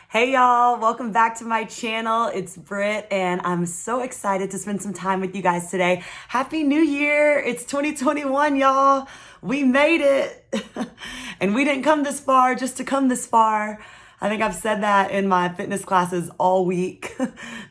Hey y'all, welcome back to my channel. It's Brit and I'm so excited to spend some time with you guys today. Happy New Year. It's 2021, y'all. We made it. And we didn't come this far just to come this far. I think I've said that in my fitness classes all week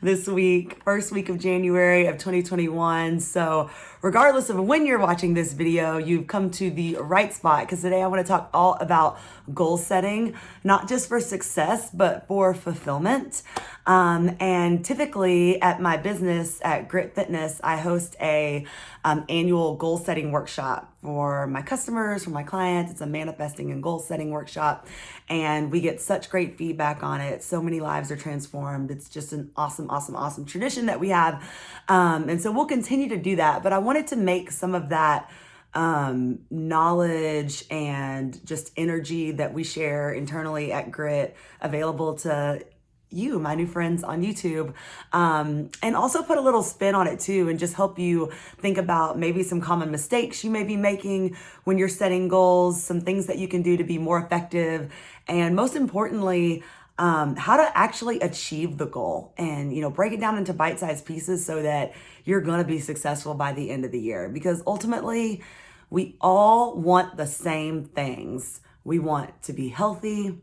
this week, first week of January of 2021. So regardless of when you're watching this video, you've come to the right spot because today I want to talk all about goal setting, not just for success, but for fulfillment. And typically at my business at Grit Fitness, I host a annual goal setting workshop for my customers, for my clients. It's a manifesting and goal setting workshop. And we get such great feedback on it. So many lives are transformed. It's just an awesome tradition that we have. And so we'll continue to do that. But I wanted to make some of that knowledge and just energy that we share internally at Grit available to you, my new friends on YouTube, and also put a little spin on it too, and just help you think about maybe some common mistakes you may be making when you're setting goals, some things that you can do to be more effective, and most importantly, how to actually achieve the goal and, break it down into bite-sized pieces so that you're going to be successful by the end of the year. Because ultimately, we all want the same things. We want to be healthy.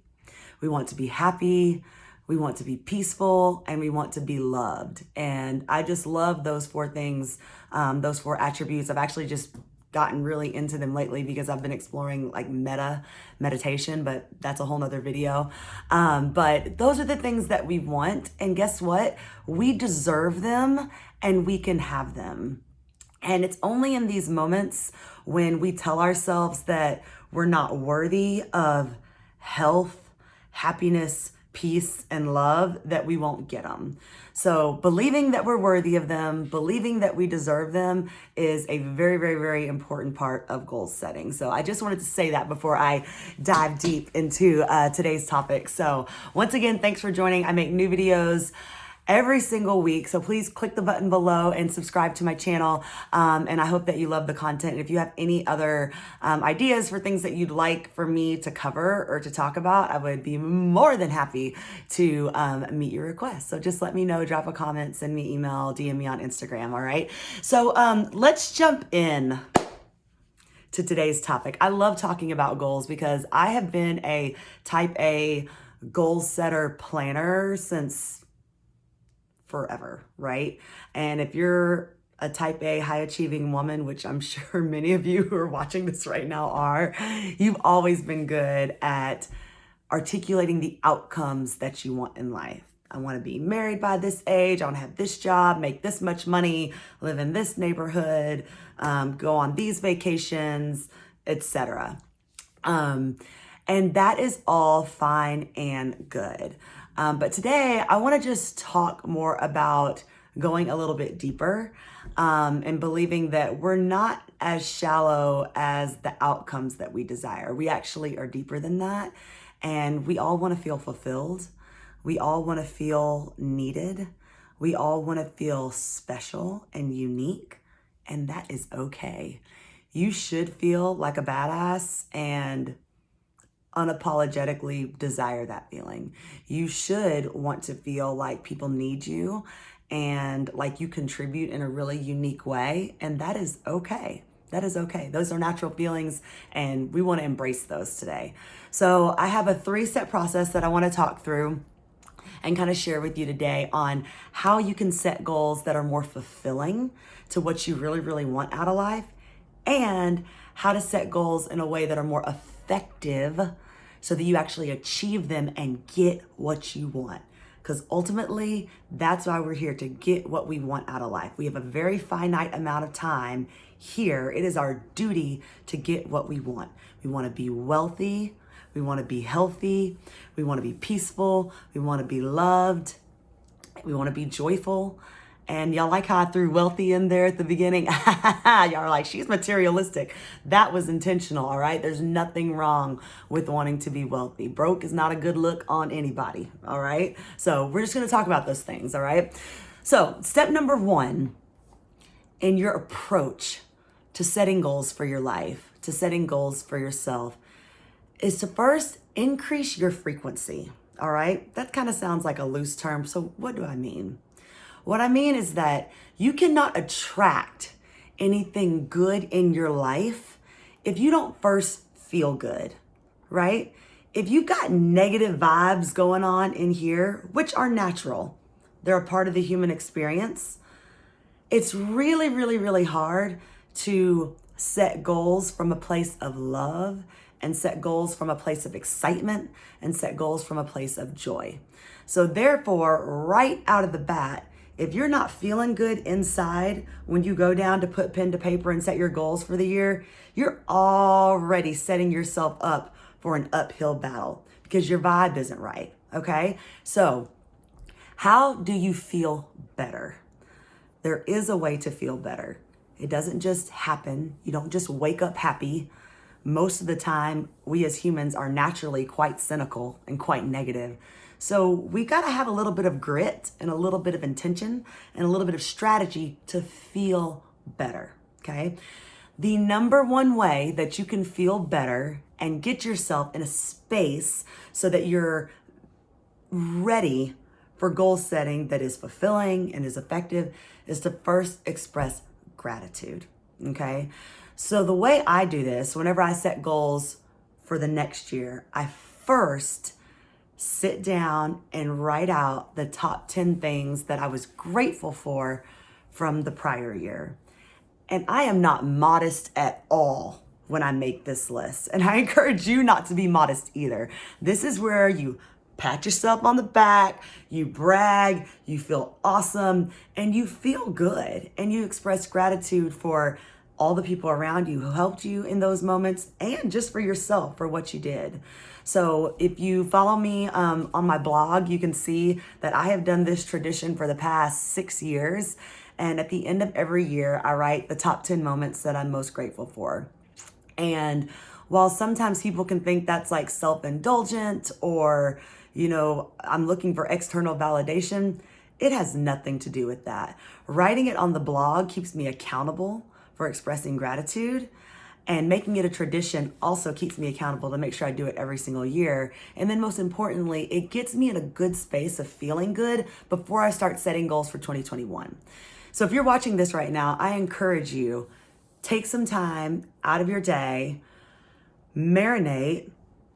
We want to be happy. We want to be peaceful, and we want to be loved. And I just love those four things, those four attributes. I've actually just gotten really into them lately because I've been exploring like meditation, but that's a whole nother video. But those are the things that we want. And guess what? We deserve them and we can have them. And it's only in these moments when we tell ourselves that we're not worthy of health, happiness, peace, and love that we won't get them. So believing that we're worthy of them, believing that we deserve them is a very important part of goal setting. So I just wanted to say that before I dive deep into today's topic. So once again, thanks for joining. I make new videos every single week. So please click the button below and subscribe to my channel. And I hope that you love the content. And if you have any other ideas for things that you'd like for me to cover or to talk about, I would be more than happy to meet your requests. So just let me know, drop a comment, send me email, DM me on Instagram. All right. So let's jump in to today's topic. I love talking about goals because I have been a type A goal setter planner since forever, right? And if you're a type A high achieving woman, which I'm sure many of you who are watching this right now are, you've always been good at articulating the outcomes that you want in life. I want to be married by this age. I want to have this job, make this much money, live in this neighborhood, go on these vacations, etc. And that is all fine and good. But today I want to just talk more about going a little bit deeper and believing that we're not as shallow as the outcomes that we desire. We actually are deeper than that. And we all want to feel fulfilled. We all want to feel needed. We all want to feel special and unique. And that is okay. You should feel like a badass and unapologetically desire that feeling. You should want to feel like people need you and like you contribute in a really unique way. And that is okay. That is okay. Those are natural feelings and we want to embrace those today. So I have a 3-step process that I want to talk through and kind of share with you today on how you can set goals that are more fulfilling to what you really want out of life, and how to set goals in a way that are more effective so that you actually achieve them and get what you want. Because ultimately, that's why we're here, to get what we want out of life. We have a very finite amount of time here. It is our duty to get what we want. We want to be wealthy. We want to be healthy. We want to be peaceful. We want to be loved. We want to be joyful. And y'all like how I threw wealthy in there at the beginning? Y'all are like, she's materialistic. That was intentional, all right? There's nothing wrong with wanting to be wealthy. Broke is not a good look on anybody, all right? So we're just gonna talk about those things, all right? So step number 1 in your approach to setting goals for your life, to setting goals for yourself, is to first increase your frequency. All right. That kind of sounds like a loose term. So what do I mean? What I mean is that you cannot attract anything good in your life if you don't first feel good, right? If you've got negative vibes going on in here, which are natural, they're a part of the human experience, it's really, really, really hard to set goals from a place of love and set goals from a place of excitement and set goals from a place of joy. So therefore, right out of the bat, if you're not feeling good inside when you go down to put pen to paper and set your goals for the year, you're already setting yourself up for an uphill battle because your vibe isn't right, okay? So how do you feel better? There is a way to feel better. It doesn't just happen. You don't just wake up happy. Most of the time, we as humans are naturally quite cynical and quite negative. So we got to have a little bit of grit and a little bit of intention and a little bit of strategy to feel better, okay? The number one way that you can feel better and get yourself in a space so that you're ready for goal setting that is fulfilling and is effective is to first express gratitude, okay? So the way I do this, whenever I set goals for the next year, I first sit down and write out the top 10 things that I was grateful for from the prior year. And I am not modest at all when I make this list. And I encourage you not to be modest either. This is where you pat yourself on the back, you brag, you feel awesome, and you feel good. And you express gratitude for all the people around you who helped you in those moments and just for yourself for what you did. So if you follow me on my blog, you can see that I have done this tradition for the past 6 years. And at the end of every year, I write the top 10 moments that I'm most grateful for. And while sometimes people can think that's like self-indulgent or, I'm looking for external validation, it has nothing to do with that. Writing it on the blog keeps me accountable for expressing gratitude, and making it a tradition also keeps me accountable to make sure I do it every single year. And then most importantly, it gets me in a good space of feeling good before I start setting goals for 2021. So if you're watching this right now, I encourage you, take some time out of your day, marinate,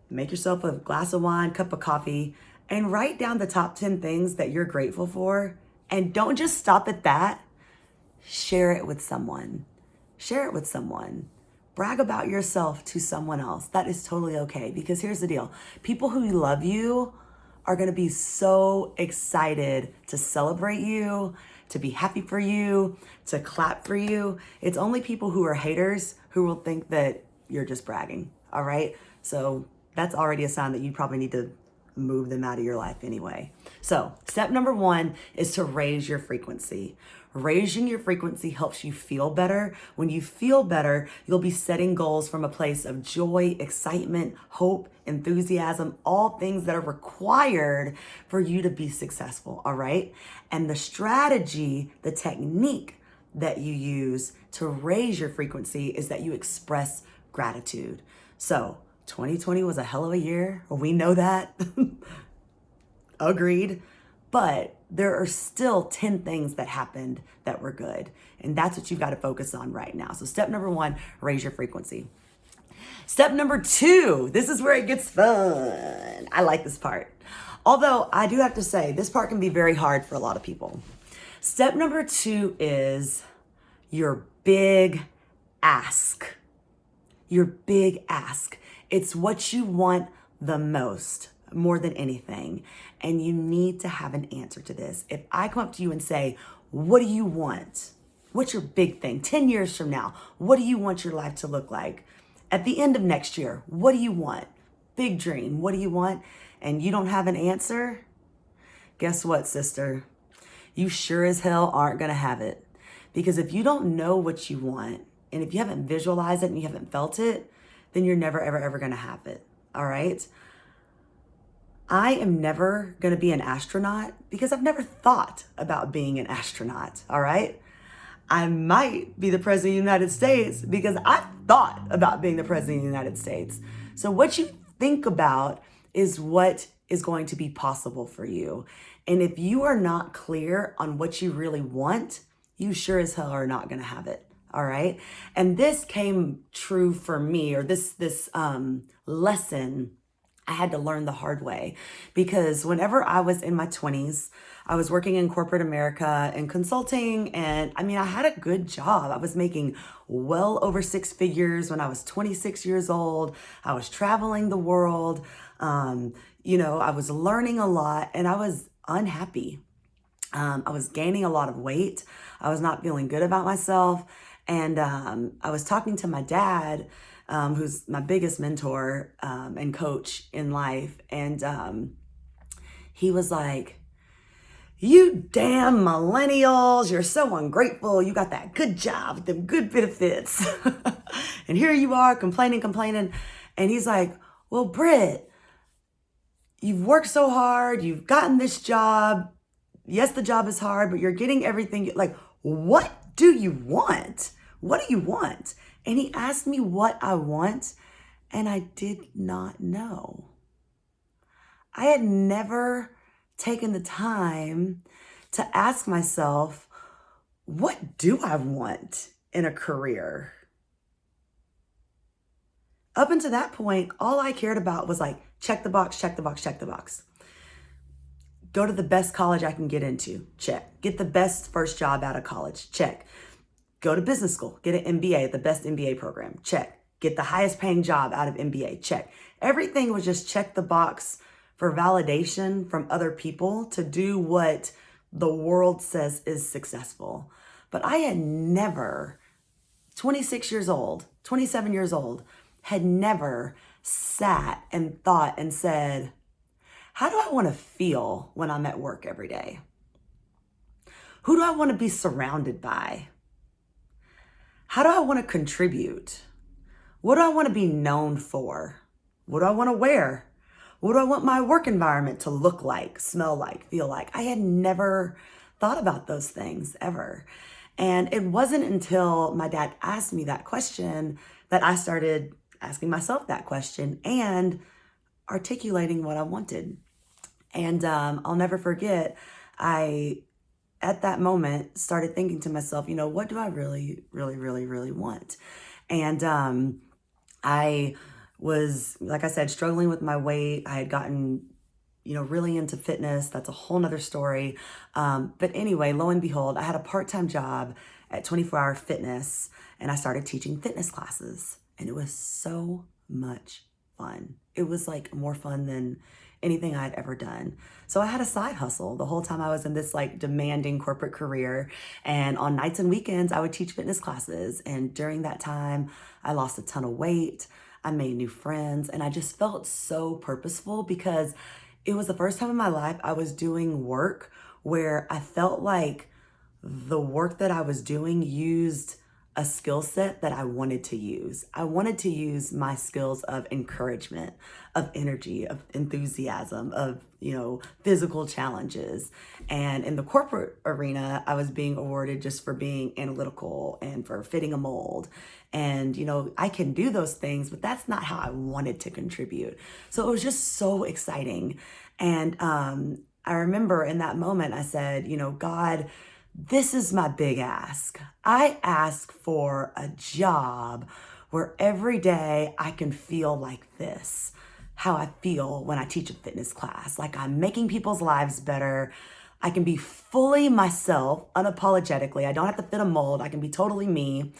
make yourself a glass of wine, cup of coffee, and write down the top 10 things that you're grateful for. And don't just stop at that. Share it with someone. Share it with someone. Brag about yourself to someone else. That is totally okay, because here's the deal. People who love you are going to be so excited to celebrate you, to be happy for you, to clap for you. It's only people who are haters who will think that you're just bragging, all right? So that's already a sign that you probably need to move them out of your life anyway. So step number 1 is to raise your frequency. Raising your frequency helps you feel better. When you feel better, you'll be setting goals from a place of joy, excitement, hope, enthusiasm, all things that are required for you to be successful, all right? And the strategy, the technique that you use to raise your frequency is that you express gratitude. So 2020 was a hell of a year. We know that. Agreed. But there are still 10 things that happened that were good. And that's what you've got to focus on right now. So step number 1, raise your frequency. Step number 2, this is where it gets fun. I like this part. Although I do have to say, this part can be very hard for a lot of people. Step number 2 is your big ask. Your big ask. It's what you want the most, more than anything. And you need to have an answer to this. If I come up to you and say, what do you want? What's your big thing? 10 years from now, what do you want your life to look like? At the end of next year, what do you want? Big dream, what do you want? And you don't have an answer? Guess what, sister? You sure as hell aren't gonna have it. Because if you don't know what you want, and if you haven't visualized it and you haven't felt it, then you're never, ever, ever gonna have it, all right? I am never going to be an astronaut because I've never thought about being an astronaut, all right? I might be the president of the United States because I've thought about being the president of the United States. So what you think about is what is going to be possible for you. And if you are not clear on what you really want, you sure as hell are not going to have it. All right. And this came true for me, or this lesson I had to learn the hard way, because whenever I was in my 20s, I was working in corporate America and consulting. And I mean, I had a good job. I was making well over 6 figures when I was 26 years old. I was traveling the world. I was learning a lot, and I was unhappy. I was gaining a lot of weight. I was not feeling good about myself. And I was talking to my dad, who's my biggest mentor and coach in life. And he was like, "You damn millennials, you're so ungrateful. You got that good job with them good benefits." And here you are complaining. And he's like, "Well, Brit, you've worked so hard. You've gotten this job. Yes, the job is hard, but you're getting everything. Like, what do you want? What do you want?" And he asked me what I want, and I did not know. I had never taken the time to ask myself, what do I want in a career? Up until that point, all I cared about was like, check the box, check the box, check the box. Go to the best college I can get into, check. Get the best first job out of college, check. Go to business school, get an MBA, the best MBA program, check. Get the highest paying job out of MBA, check. Everything was just check the box for validation from other people to do what the world says is successful. But I had never, 26 years old, 27 years old, had never sat and thought and said, how do I want to feel when I'm at work every day? Who do I want to be surrounded by? How do I want to contribute? What do I want to be known for? What do I want to wear? What do I want my work environment to look like, smell like, feel like? I had never thought about those things ever. And it wasn't until my dad asked me that question that I started asking myself that question and articulating what I wanted. And I'll never forget, at that moment, started thinking to myself, what do I really, really, really, really want? And I was, like I said, struggling with my weight. I had gotten, really into fitness. That's a whole nother story. But anyway, lo and behold, I had a part-time job at 24 Hour Fitness, and I started teaching fitness classes. And it was so much fun. It was like more fun than anything I'd ever done. So I had a side hustle the whole time I was in this like demanding corporate career. And on nights and weekends, I would teach fitness classes. And during that time, I lost a ton of weight. I made new friends, and I just felt so purposeful because it was the first time in my life I was doing work where I felt like the work that I was doing used a skill set that I wanted to use. I wanted to use my skills of encouragement, of energy, of enthusiasm, of, physical challenges. And in the corporate arena, I was being awarded just for being analytical and for fitting a mold. And, I can do those things, but that's not how I wanted to contribute. So it was just so exciting. And I remember in that moment, I said, God, this is my big ask. I ask for a job where every day I can feel like this, how I feel when I teach a fitness class, like I'm making people's lives better. I can be fully myself, unapologetically. I don't have to fit a mold. I can be totally me.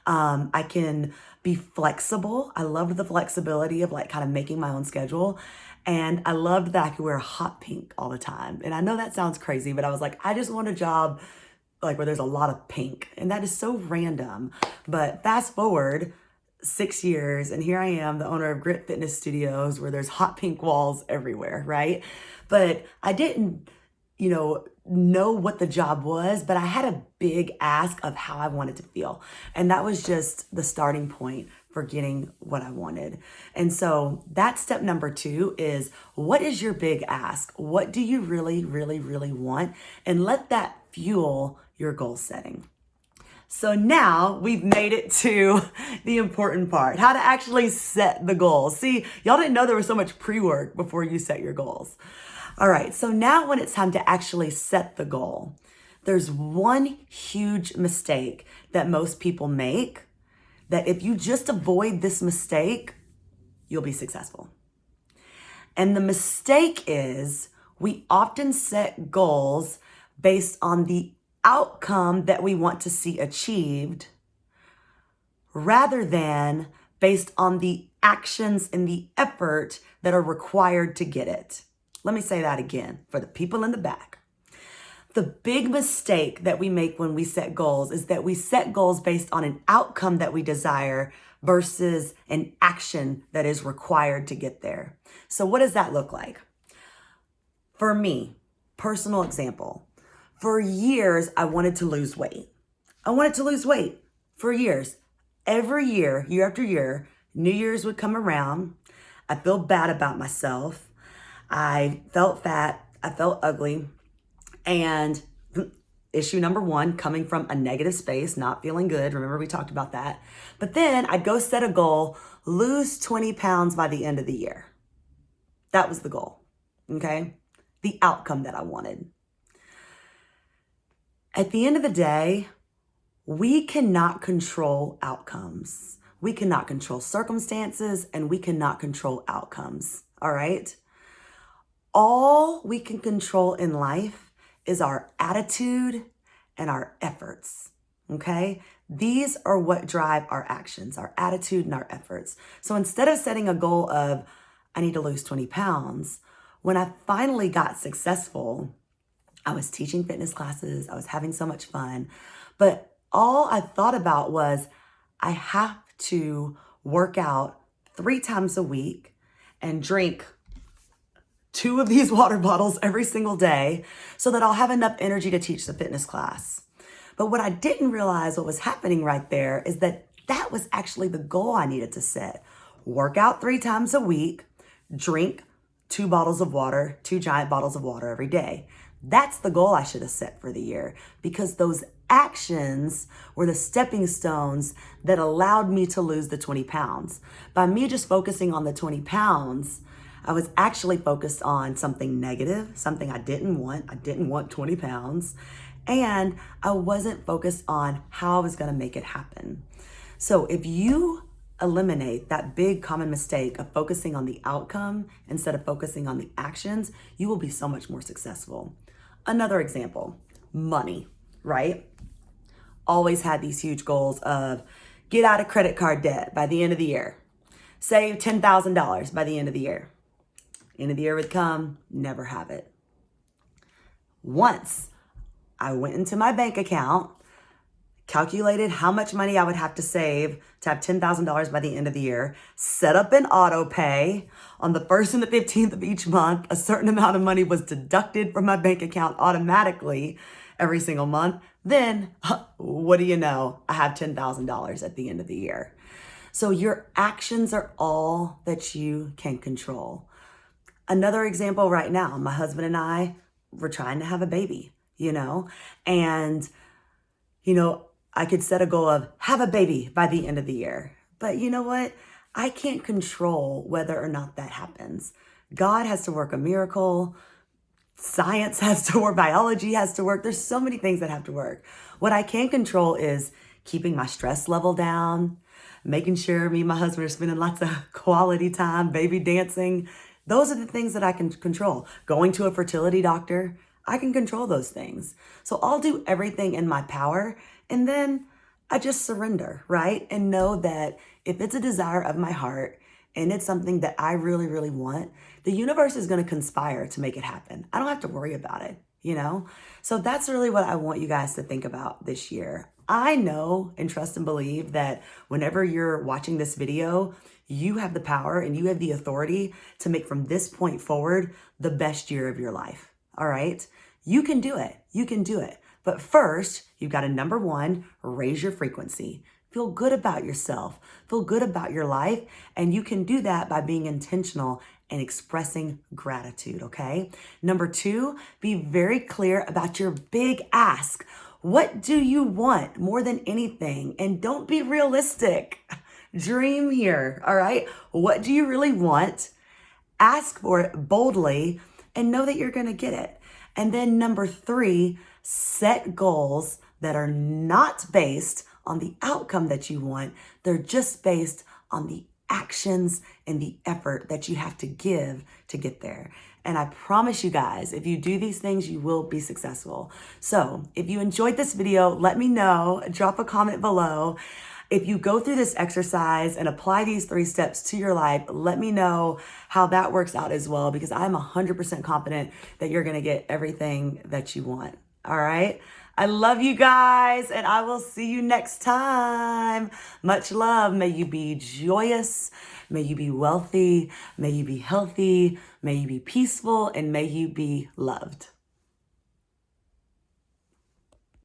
I can be flexible. I loved the flexibility of like kind of making my own schedule. And I loved that I could wear hot pink all the time. And I know that sounds crazy, but I was like, I just want a job like where there's a lot of pink. And that is so random. But fast forward 6 years, and here I am, the owner of Grit Fitness Studios, where there's hot pink walls everywhere, right? But I didn't, know what the job was, but I had a big ask of how I wanted to feel. And that was just the starting point for getting what I wanted. And so that's step number 2 is, what is your big ask? What do you really, really, really want? And let that fuel your goal setting. So now we've made it to the important part, how to actually set the goals. See, y'all didn't know there was so much pre-work before you set your goals. All right, so now when it's time to actually set the goal, there's one huge mistake that most people make that if you just avoid this mistake, you'll be successful. And the mistake is we often set goals based on the outcome that we want to see achieved rather than based on the actions and the effort that are required to get it. Let me say that again for the people in the back. The big mistake that we make when we set goals is that we set goals based on an outcome that we desire versus an action that is required to get there. So what does that look like? For me, personal example, for years, I wanted to lose weight. I wanted to lose weight for years. Every year, year after year, New Year's would come around. I felt bad about myself. I felt fat. I felt ugly. And issue number one, coming from a negative space, not feeling good. Remember, we talked about that. But then I'd go set a goal, lose 20 pounds by the end of the year. That was the goal, okay? The outcome that I wanted. At the end of the day, we cannot control outcomes. We cannot control circumstances, and we cannot control outcomes, all right? All we can control in life is our attitude and our efforts, okay? These are what drive our actions, our attitude and our efforts. So instead of setting a goal of, I need to lose 20 pounds, when I finally got successful, I was teaching fitness classes. I was having so much fun. But all I thought about was I have to work out 3 times a week and drink 2 of these water bottles every single day so that I'll have enough energy to teach the fitness class. But what I didn't realize what was happening right there is that that was actually the goal I needed to set. Work out 3 times a week, drink 2 bottles of water, 2 giant bottles of water every day. That's the goal I should have set for the year because those actions were the stepping stones that allowed me to lose the 20 pounds. By me just focusing on the 20 pounds, I was actually focused on something negative, something I didn't want. I didn't want 20 pounds. And I wasn't focused on how I was going to make it happen. So if you eliminate that big common mistake of focusing on the outcome instead of focusing on the actions, you will be so much more successful. Another example, money, right? Always had these huge goals of get out of credit card debt by the end of the year, save $10,000 by the end of the year. End of the year would come, never have it. Once I went into my bank account, calculated how much money I would have to save to have $10,000 by the end of the year, set up an auto pay. On the 1st and the 15th of each month, a certain amount of money was deducted from my bank account automatically every single month. Then, what do you know? I have $10,000 at the end of the year. So your actions are all that you can control. Another example right now, my husband and I were trying to have a baby, and, I could set a goal of have a baby by the end of the year. But you know what? I can't control whether or not that happens. God has to work a miracle. Science has to work. Biology has to work. There's so many things that have to work. What I can control is keeping my stress level down, making sure me and my husband are spending lots of quality time, baby dancing. Those are the things that I can control. Going to a fertility doctor, I can control those things. So I'll do everything in my power. And then I just surrender, right? And know that if it's a desire of my heart and it's something that I really, really want, the universe is going to conspire to make it happen. I don't have to worry about it, So that's really what I want you guys to think about this year. I know and trust and believe that whenever you're watching this video, you have the power and you have the authority to make from this point forward the best year of your life. All right? You can do it. You can do it. But first, you've got to, number 1, raise your frequency. Feel good about yourself. Feel good about your life. And you can do that by being intentional and expressing gratitude, okay? Number 2, be very clear about your big ask. What do you want more than anything? And don't be realistic. Dream here, all right? What do you really want? Ask for it boldly and know that you're going to get it. And then number 3, set goals that are not based on the outcome that you want. They're just based on the actions and the effort that you have to give to get there. And I promise you guys, if you do these things, you will be successful. So if you enjoyed this video, let me know, drop a comment below. If you go through this exercise and apply these 3 steps to your life, let me know how that works out as well, because I'm 100% confident that you're gonna get everything that you want. All right? I love you guys, and I will see you next time. Much love. May you be joyous. May you be wealthy. May you be healthy. May you be peaceful, and may you be loved.